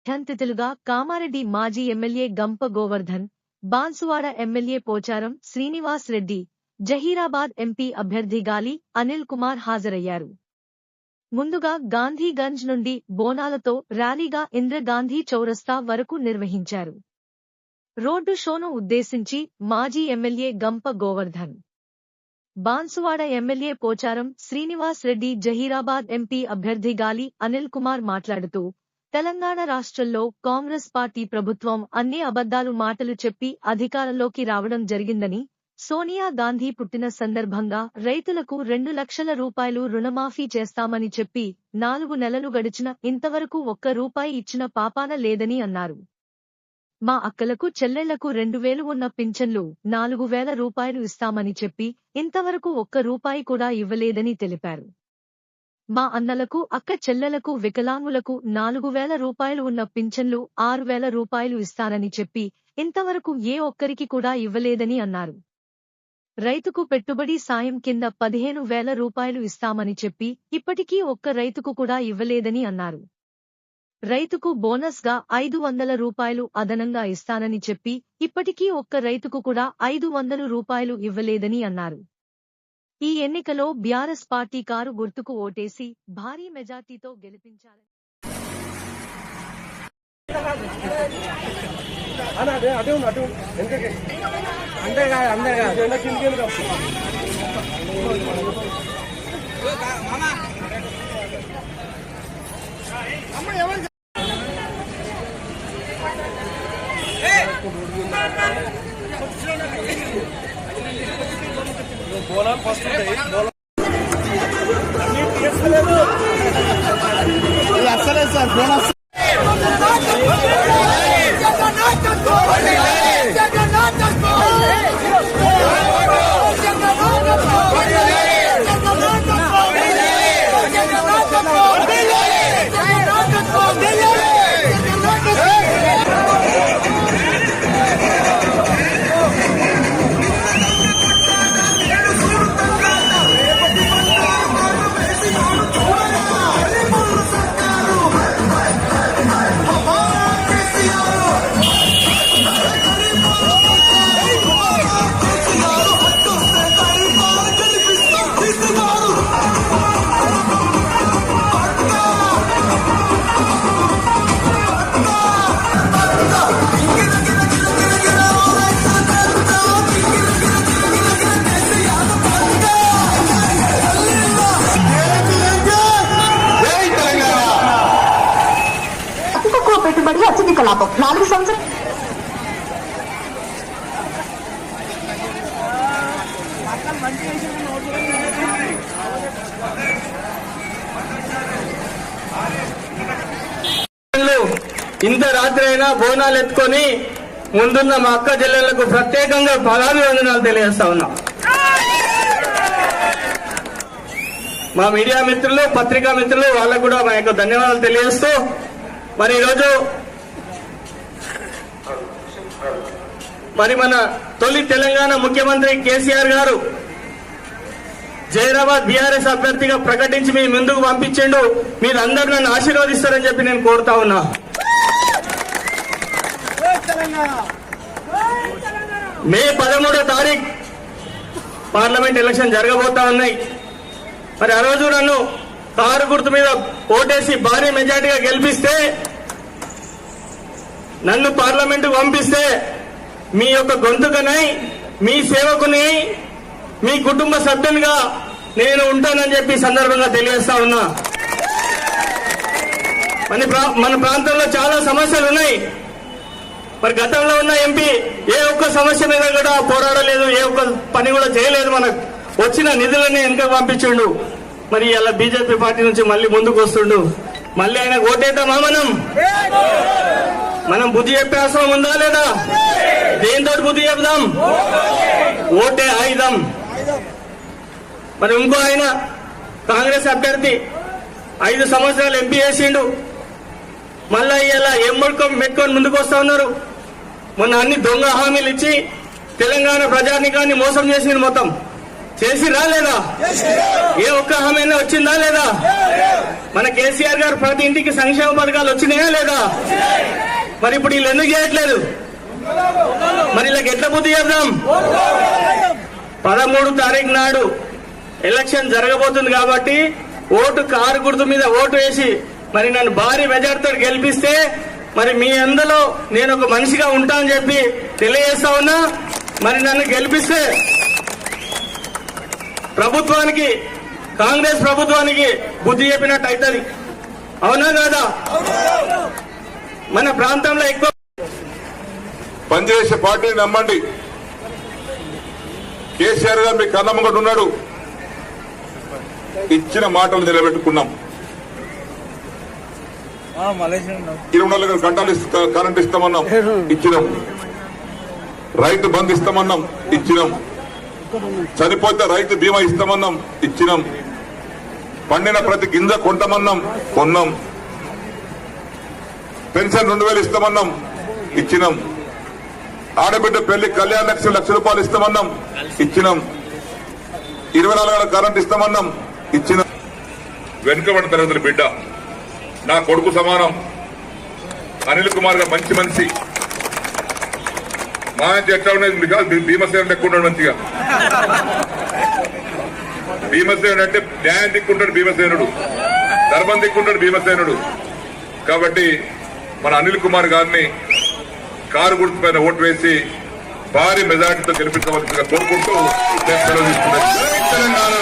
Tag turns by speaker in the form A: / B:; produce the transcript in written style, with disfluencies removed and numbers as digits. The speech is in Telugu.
A: ముఖ్యాంతిథులుగా కామారెడ్డి మాజీ ఎమ్మెల్యే గంప గోవర్ధన్, బాన్సువాడ ఎమ్మెల్యే పోచారం శ్రీనివాస్ రెడ్డి, జహీరాబాద్ ఎంపీ అభ్యర్థి గాలి అనిల్ కుమార్ హాజరయ్యారు. ముందుగా గాంధీగంజ్ నుండి బోనాలతో ర్యాలీగా ఇందిరాగాంధీ చౌరస్తా వరకు నిర్వహించారు. రోడ్డు షోను ఉద్దేశించి మాజీ ఎమ్మెల్యే గంప గోవర్ధన్, బాన్సువాడ ఎమ్మెల్యే పోచారం శ్రీనివాస్ రెడ్డి, జహీరాబాద్ ఎంపీ అభ్యర్థి గాలి అనిల్ కుమార్ మాట్లాడుతూ, తెలంగాణ రాష్ట్రంలో కాంగ్రెస్ పార్టీ ప్రభుత్వం అన్ని అబద్ధాలు మాటలు చెప్పి అధికారంలోకి రావడం జరిగిందని, సోనియా గాంధీ పుట్టిన సందర్భంగా రైతులకు 2 లక్షల రూపాయలు రుణమాఫీ చేస్తామని చెప్పి 4 నెలలు గడిచిన ఇంతవరకు ఒక్క రూపాయి ఇచ్చిన పాపాన లేదని అన్నారు. మా అక్కలకు చెల్లెళ్లకు 2000 ఉన్న పింఛన్లు 4000 రూపాయలు ఇస్తామని చెప్పి ఇంతవరకు ఒక్క రూపాయి కూడా ఇవ్వలేదని తెలిపారు. మా అన్నలకు అక్క చెల్లెలకు వికలాంగులకు 4000 రూపాయలు ఉన్న పింఛన్లు 6000 రూపాయలు ఇస్తానని చెప్పి ఇంతవరకు ఏ ఒక్కరికి కూడా ఇవ్వలేదని అన్నారు. రైతుకు పెట్టుబడి సాయం కింద 15,000 రూపాయలు ఇస్తామని చెప్పి ఇప్పటికీ ఒక్క రైతుకు కూడా ఇవ్వలేదని అన్నారు. రైతుకు బోనస్ గా 500 రూపాయలు అదనంగా ఇస్తానని చెప్పి ఇప్పటికీ ఒక్క రైతుకు కూడా 500 రూపాయలు ఇవ్వలేదని అన్నారు. ఈ ఎన్నికలో బీఆర్ఎస్ పార్టీ కారు గుర్తుకు ఓటేసి భారీ మెజార్టీతో గెలిపించాలని
B: బోనాలు ఫస్ట్ అసలే సార్ బోనస్
C: పెట్టుబడి అత్యధిక లాభం 4 సంవత్సరాలు
D: ఇంత రాత్రి అయినా బోనాలు ఎత్తుకొని ముందున్న మా అక్క చెల్లెళ్లకు ప్రత్యేకంగా పదాభివందనాలు తెలియజేస్తా ఉన్నాం. మా మీడియా మిత్రులు, పత్రికా మిత్రులు వాళ్ళకు కూడా మా యొక్క ధన్యవాదాలు తెలియజేస్తూ, మరి ఈరోజు మన తొలి తెలంగాణ ముఖ్యమంత్రి కేసీఆర్ గారు జహీరాబాద్ బీఆర్ఎస్ అభ్యర్థిగా ప్రకటించి మీ ముందుకు పంపించిండు. మీరందరూ నన్ను ఆశీర్వదిస్తారని చెప్పి నేను కోరుతా ఉన్నా. మే 13వ తారీఖు పార్లమెంట్ ఎలక్షన్ జరగబోతా ఉన్నాయి. మరి ఆ రోజు నన్ను కారు గుర్తు మీద ఓటేసి భారీ మెజార్టీగా గెలిపిస్తే, నన్ను పార్లమెంటుకు పంపిస్తే మీ యొక్క గొంతుకనై, మీ సేవకుని, మీ కుటుంబ సభ్యునిగా నేను ఉంటానని చెప్పి సందర్భంగా తెలియజేస్తా ఉన్నా. మన ప్రాంతంలో చాలా సమస్యలు ఉన్నాయి. మరి గతంలో ఉన్న ఎంపీ ఏ ఒక్క సమస్య మీద కూడా పోరాడలేదు, ఏ ఒక్క పని కూడా చేయలేదు. మనకు వచ్చిన నిధులన్నీ వెనుక పంపించిండు. మరి ఇలా బీజేపీ పార్టీ నుంచి మళ్ళీ ముందుకు వస్తుండు. మళ్ళీ ఆయన ఓటేద్దామా? మనం బుద్ధి చెప్పే అవసరం ఉందా లేదా? దేంతో బుద్ధి చెప్దాం? ఓటే ఆయుధం. మరి ఇంకో ఆయన కాంగ్రెస్ అభ్యర్థి 5 సంవత్సరాలు ఎంపీ చేసిండు. మళ్ళా ఇలా మెట్టుకొని ముందుకు వస్తా ఉన్నారు. మొన్న అన్ని దొంగ హామీలు ఇచ్చి తెలంగాణ ప్రజానికాన్ని మోసం చేసిండు. మొత్తం చేసిరా లేదా? ఏ ఒక్క హామీ వచ్చిందా లేదా? మన కేసీఆర్ గారు ప్రతి ఇంటికి సంక్షేమ పథకాలు వచ్చినాయా లేదా? మరి ఇప్పుడు వీళ్ళు ఎందుకు చేయట్లేదు? మరి వీళ్ళకి ఎట్లా బుద్ధి చెప్దాం? 13 తారీఖు నాడు ఎలక్షన్ జరగబోతుంది కాబట్టి ఓటు కారు గుర్తు మీద ఓటు వేసి మరి నన్ను భారీ మెజార్టీతో గెలిపిస్తే మరి మీ అందులో నేను ఒక మనిషిగా ఉంటా అని చెప్పి తెలియజేస్తా ఉన్నా. మరి నన్ను గెలిపిస్తే ప్రభుత్వానికి, కాంగ్రెస్ ప్రభుత్వానికి బుద్ధి చెప్పినట్టు అవుతుంది. అవునా కాదా? మన ప్రాంతంలో ఎక్కువ
E: పనిచేసే పార్టీని నమ్మండి. కేసీఆర్ గారు మీ కళ్ళ ముంగట ఉన్నాడు. ఇచ్చిన మాటలు నిలబెట్టుకున్నాం. 24 గంటలు కరెంట్ ఇస్తామన్నాం, ఇచ్చినాం. రైతు బంధు ఇస్తామన్నాం, ఇచ్చినాం. చనిపోతే రైతు బీమా ఇస్తామన్నాం, ఇచ్చినాం. పండిన ప్రతి గింజ కొంటామన్నాం, కొన్నాం. పెన్షన్ 2000 ఇస్తామన్నాం, ఇచ్చినాం. ఆడబిడ్డ పెళ్లి కళ్యాణ లక్ష్మి ₹1,00,000 ఇస్తామన్నాం, ఇచ్చినాం. 24 గంటల కరెంట్ ఇస్తామన్నాం, ఇచ్చినాం. వెనుకబడిన తరగతుల బిడ్డ, నా కొడుకు సమానం. అనిల్ కుమార్ గారు మంచి మనిషి. మా ఎట్లా ఉండేది కాదు, భీమసేనుడు ఎక్కువ ఉన్నాడు. మంచిగా భీమసేనుడు అంటే న్యాయం దిక్కుంటాడు భీమసేనుడు, ధర్మం దిక్కుంటాడు భీమసేనుడు. కాబట్టి మన అనిల్ కుమార్ గారిని కారు గుర్తు పైన ఓటు వేసి భారీ మెజార్టీతో గెలిపించవలసిందిగా కోరుకుంటూ తెలంగాణ.